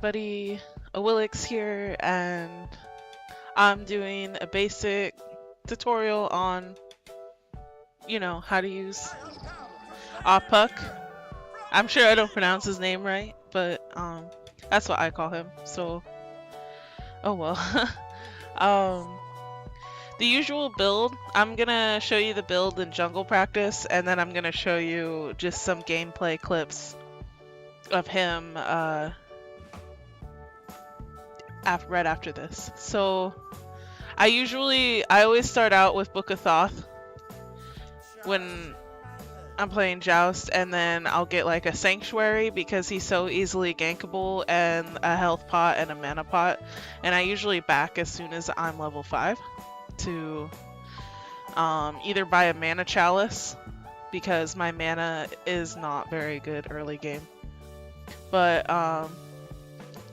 everybody, Awilix here, and I'm doing a basic tutorial on, how to use Puch. I'm sure I don't pronounce his name right, but that's what I call him, so, oh well. um, the usual build, I'm gonna show you the build in jungle practice, and then I'm gonna show you just some gameplay clips of him, right after this. So I always start out with Book of Thoth when I'm playing Joust, and then I'll get like a Sanctuary because he's so easily gankable, and a health pot and a mana pot, and I usually back as soon as I'm level 5 to either buy a mana chalice because my mana is not very good early game. But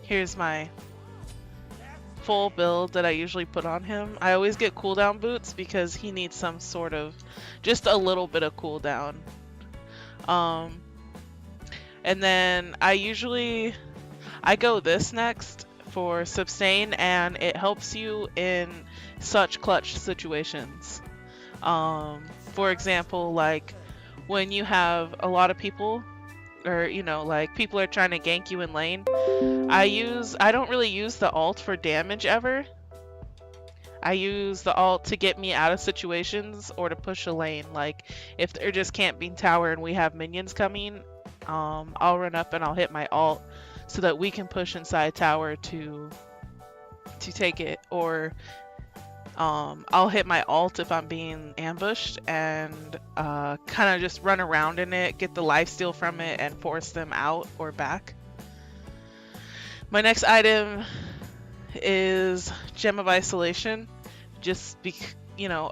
here's my full build that I usually put on him. I always get cooldown boots because he needs some sort of, just a little bit of cooldown. And then I go this next for sustain, and it helps you in such clutch situations. For example, like when you have a lot of people, or like people are trying to gank you in lane, I don't really use the ult for damage ever. I use the ult to get me out of situations or to push a lane. Like if they're just camping tower and we have minions coming, I'll run up and I'll hit my ult so that we can push inside tower to take it, or I'll hit my ult if I'm being ambushed and kind of just run around in it, get the lifesteal from it, and force them out or back. My next item is Gem of Isolation, just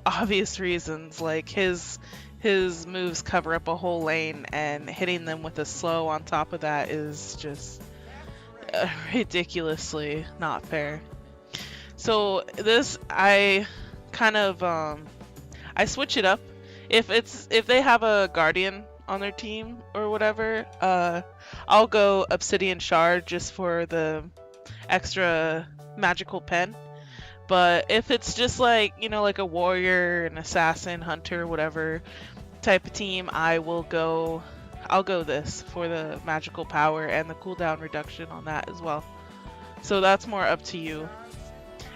obvious reasons. Like his moves cover up a whole lane, and hitting them with a slow on top of that is just ridiculously not fair. So this, I kind of I switch it up. If they have a guardian on their team or whatever, I'll go Obsidian Shard just for the extra magical pen. But if it's just like, like a warrior, an assassin, hunter, whatever type of team, I'll go this for the magical power and the cooldown reduction on that as well. So that's more up to you.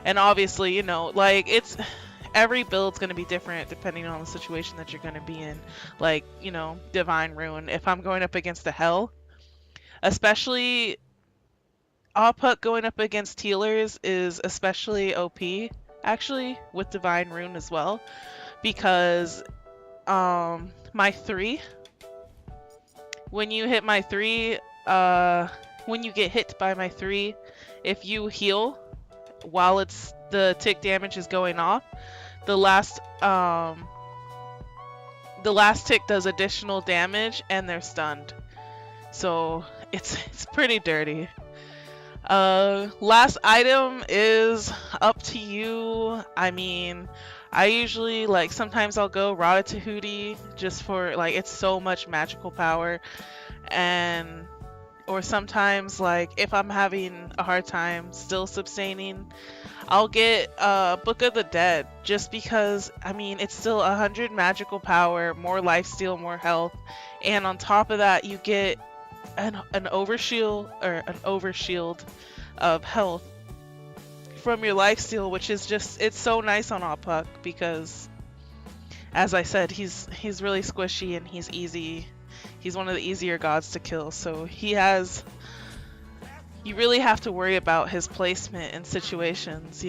And obviously, like every build's going to be different depending on the situation that you're going to be in. Like, Divine Ruin. If I'm going up against the Hell, especially Puch going up against healers is especially OP, actually, with Divine Ruin as well. Because my 3, when you hit my 3, when you get hit by my 3, if you heal while the tick damage is going off, the last tick does additional damage and they're stunned. So it's pretty dirty. Last item is up to you. I mean, I usually, like, sometimes I'll go Ratatouille just for, like, it's so much magical power, or sometimes, like, if I'm having a hard time still sustaining, I'll get Book of the Dead, just because, I mean, it's still 100 magical power, more lifesteal, more health, and on top of that, you get an overshield of health from your lifesteal, which is just, it's so nice on Puch because, as I said, he's really squishy and he's easy. He's one of the easier gods to kill, so you really have to worry about his placement in situations,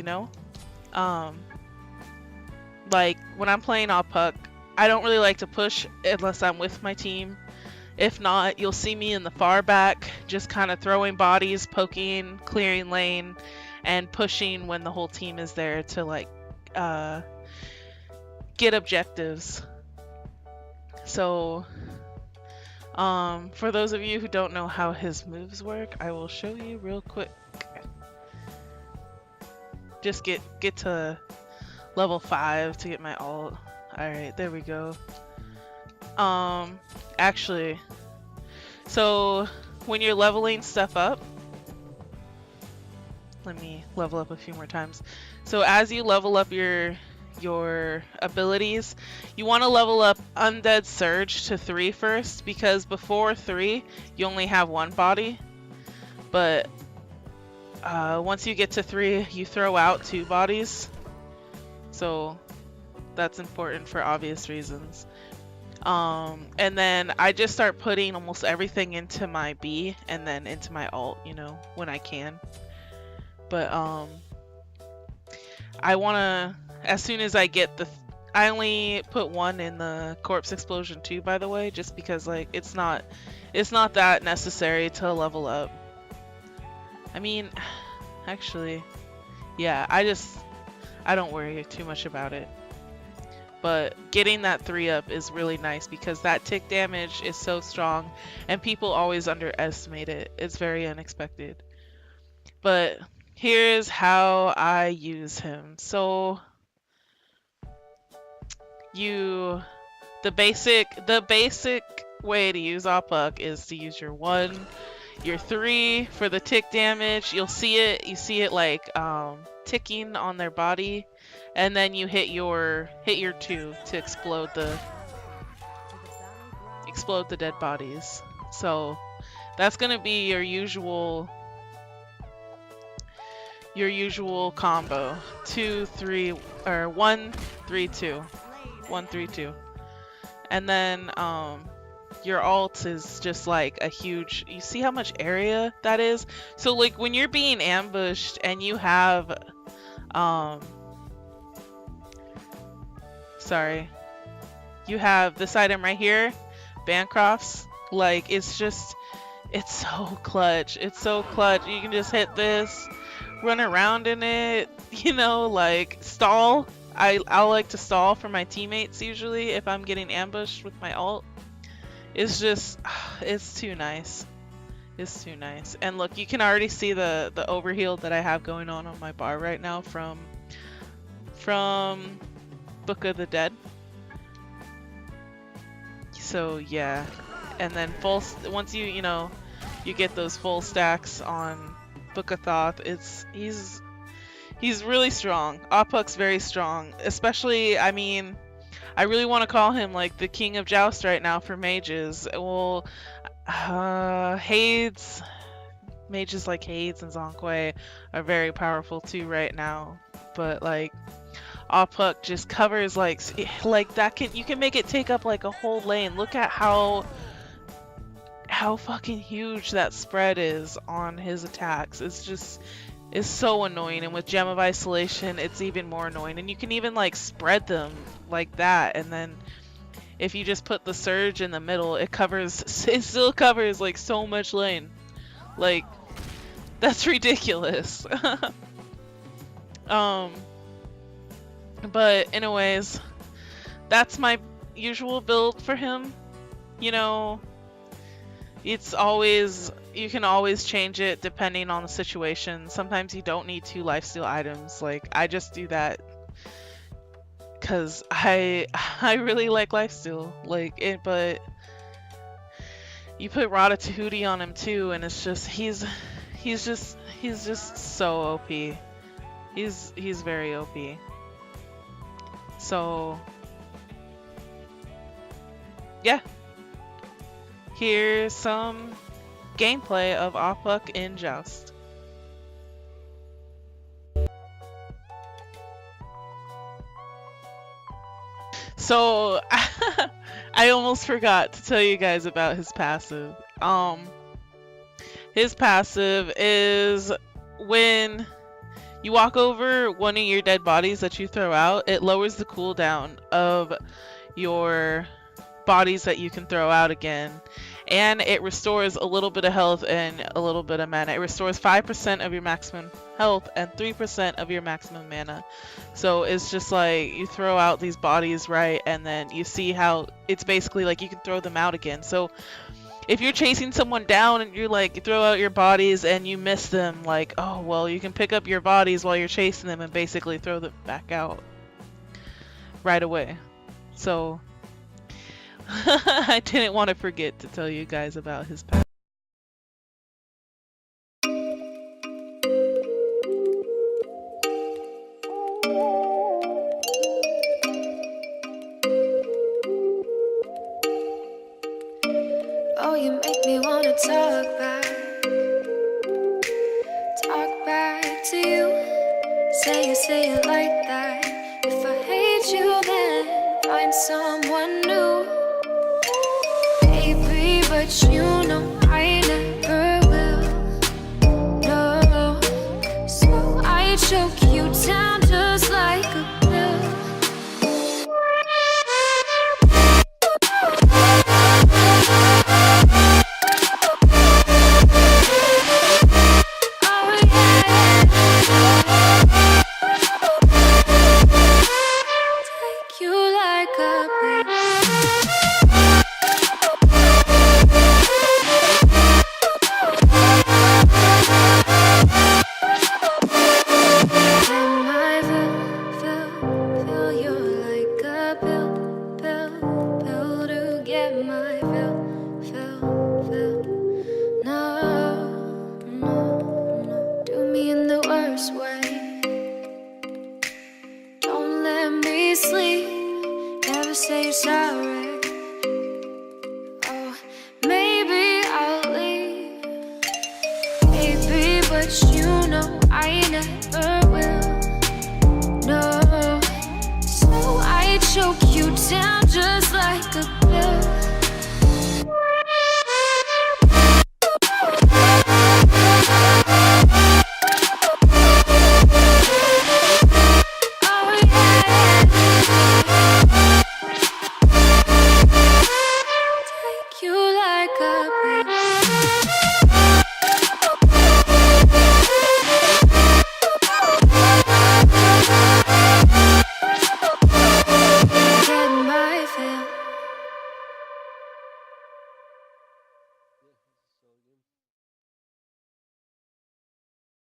like when I'm playing Puch, I don't really like to push unless I'm with my team. If not, you'll see me in the far back, just kind of throwing bodies, poking, clearing lane, and pushing when the whole team is there to, like, get objectives. So, for those of you who don't know how his moves work, I will show you real quick. Just get to level 5 to get my ult. Alright, there we go. Actually, so when you're leveling stuff up, let me level up a few more times. So as you level up your abilities, you want to level up Undead Surge to 3 first, because before 3 you only have one body, but once you get to 3 you throw out 2 bodies, so that's important for obvious reasons. And then I just start putting almost everything into my B and then into my alt, you know, when I can. But I wanna, as soon as I get I only put 1 in the corpse explosion too, by the way, just because like it's not that necessary to level up. I mean, actually, yeah, I don't worry too much about it. But getting that 3 up is really nice because that tick damage is so strong and people always underestimate it. It's very unexpected. But here's how I use him. So the basic way to use Puch is to use your 1, your 3 for the tick damage. You see it like ticking on their body, and then you hit your 2 to explode the dead bodies. So that's gonna be your usual combo. 2, 3, or 1, 3, 2. 1, 3, 2. And then your alt is just like a huge, you see how much area that is? So like when you're being ambushed and you have you have this item right here, Bancrofts, like it's so clutch. It's so clutch. You can just hit this, run around in it, you know, like stall. I like to stall for my teammates usually if I'm getting ambushed with my alt. It's just, it's too nice. It's too nice. And look, you can already see the overheal that I have going on my bar right now from Book of the Dead. So yeah, and then once you get those full stacks on Book of Thoth, he's really strong. Puch's very strong, especially, I mean, I really want to call him like the king of Joust right now for mages. Well, mages like Hades and Zonkwe are very powerful too right now, but like Puch just covers like that. You can make it take up like a whole lane. Look at how fucking huge that spread is on his attacks. It's so annoying, and with Gem of Isolation it's even more annoying, and you can even like spread them like that, and then if you just put the surge in the middle, it still covers like so much lane. Like, that's ridiculous. But anyways, that's my usual build for him. You know, it's always, you can always change it depending on the situation. Sometimes you don't need 2 lifesteal items. Like, I just do that because I really like lifesteal. Like it, but you put Ratatouille on him too, and it's just he's just so OP. He's very OP. So yeah, here's some gameplay of Puch in Joust. So I almost forgot to tell you guys about his passive. His passive is when you walk over one of your dead bodies that you throw out, it lowers the cooldown of your bodies that you can throw out again. And it restores a little bit of health and a little bit of mana. It restores 5% of your maximum health and 3% of your maximum mana. So it's just like you throw out these bodies, right? And then you see how it's basically like you can throw them out again. So if you're chasing someone down and you throw out your bodies and you miss them, like, oh, well, you can pick up your bodies while you're chasing them and basically throw them back out right away. So I didn't want to forget to tell you guys about his path. Oh, you make me wanna talk back to you. Say it like that. If I hate you, then find someone new. Baby, but you know I never will. No, so I choke you down just like a pill. Sleep, never say you're sorry.